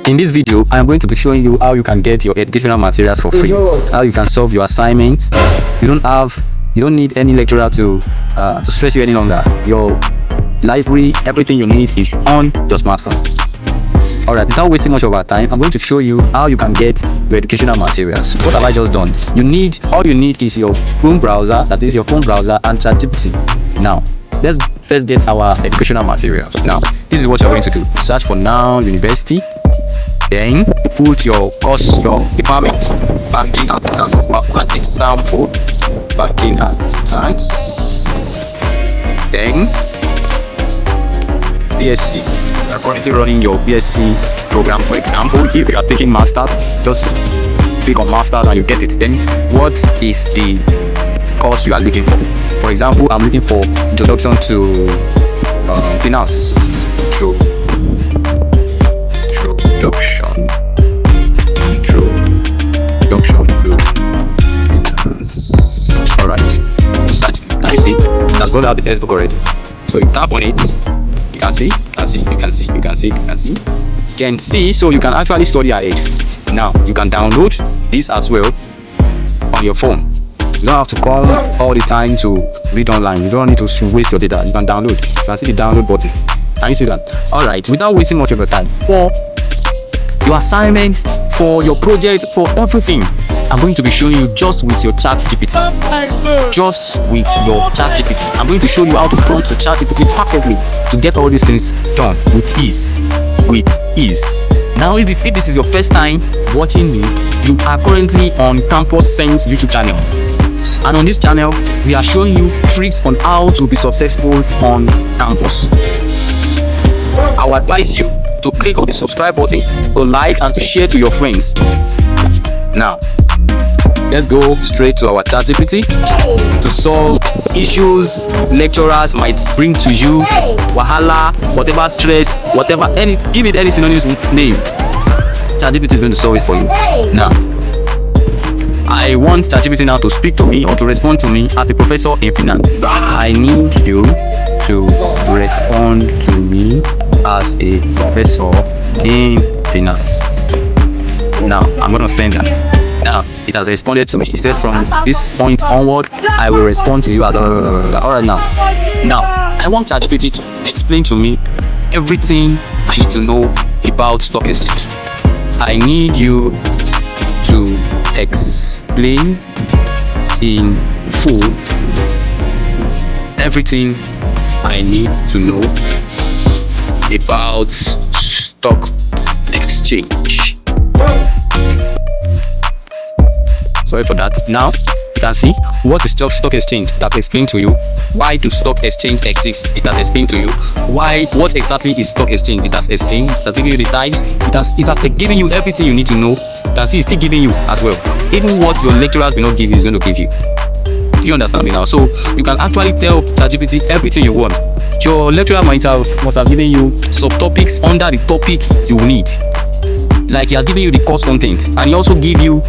In this video, I am going to be showing you how you can get your educational materials for free, how you can solve your assignments. You don't need any lecturer to stress you any longer. Your library, everything you need is on your smartphone. Alright, without wasting much of our time, I'm going to show you how you can get your educational materials. What have I just done? All you need is your Chrome browser, that is your phone browser, and ChatGPT. Now, let's first get our educational materials. Now, this is what you're going to do. Search for Now University. Then put your course, your department, banking and finance, an example, banking and finance. Then BSc. You are currently running your BSc program. For example, if you are taking masters, just click on masters and you get it. Then what is the course you are looking for? For example, I'm looking for introduction to finance. Introduction to finance. Alright. Search. Can you see? That's got out the textbook already. So you tap on it. You can see. So you can actually study ahead. Now you can download this as well on your phone. You don't have to come all the time to read online. You don't need to waste your data. You can download. You can see the download button. Can you see that? Alright, without wasting much of your time, for your assignments, for your project, for everything, I'm going to be showing you just with your ChatGPT. I'm going to show you how to prompt your ChatGPT perfectly to get all these things done with ease. Now, if this is your first time watching me, you are currently on Campus Sense YouTube channel. And on this channel, we are showing you tricks on how to be successful on campus. I would advise you to click on the subscribe button, to like and to share to your friends. Now, let's go straight to our ChatGPT to solve issues lecturers might bring to you. Wahala, whatever stress, whatever, give it any synonymous name. ChatGPT is going to solve it for you. Now, I want ChatGPT now to speak to me or to respond to me as a professor in finance. I need you to respond to me as a professor in finance. Now, I'm going to send that. Now, it has responded to me. It said from this point onward, I will respond to you. Alright, now, I want ChatGPT to explain to me everything I need to know about stock exchange. I need you to explain in full everything I need to know about stock exchange. Sorry for that. Now you can see what is stock exchange. That explained to you. Why do stock exchange exist? It has explained to you. What exactly is stock exchange? It has explained. It has given you the types. It has given you everything you need to know. You can see it's still giving you as well. Even what your lecturers will not give you is going to give you. Do you understand me now? So you can actually tell ChatGPT everything you want. Your lecturer must have given you subtopics under the topic you need. Like he has given you the course content, and he also give you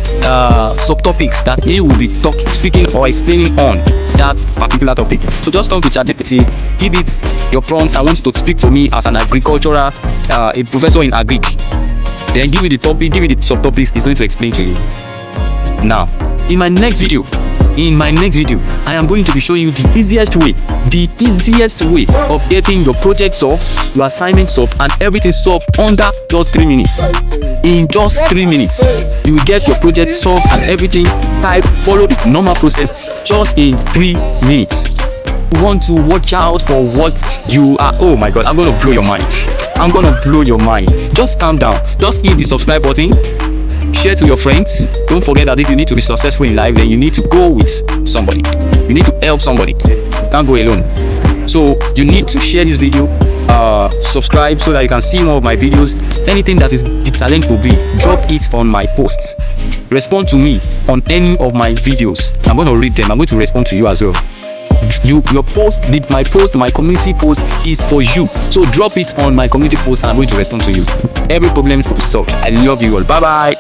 subtopics that he will be speaking or explaining on that particular topic. So just come to ChatGPT, give it your prompts. I want you to speak to me as an agricultural, a professor in agric. Then give it the topic, give it the subtopics. It's going to explain to you. Now, in my next video, I am going to be showing you the easiest way of getting your project solved, your assignment solved, and everything solved under just 3 minutes. In just 3 minutes, you will get your project solved and everything. Follow the normal process just in 3 minutes. You want to watch out for what you are. Oh my god, I'm going to blow your mind. Just calm down. Just hit the subscribe button. Share to your friends. Don't forget that if you need to be successful in life, then you need to go with somebody. You need to help somebody. You can't go alone. So you need to share this video, subscribe so that you can see more of my videos. Anything that is the challenge will be, drop it on my posts. Respond to me on any of my videos. I'm going to read them. I'm going to respond to you as well. Your post, my community post is for you. So drop it on my community post and I'm going to respond to you. Every problem will be solved. I love you all. Bye bye.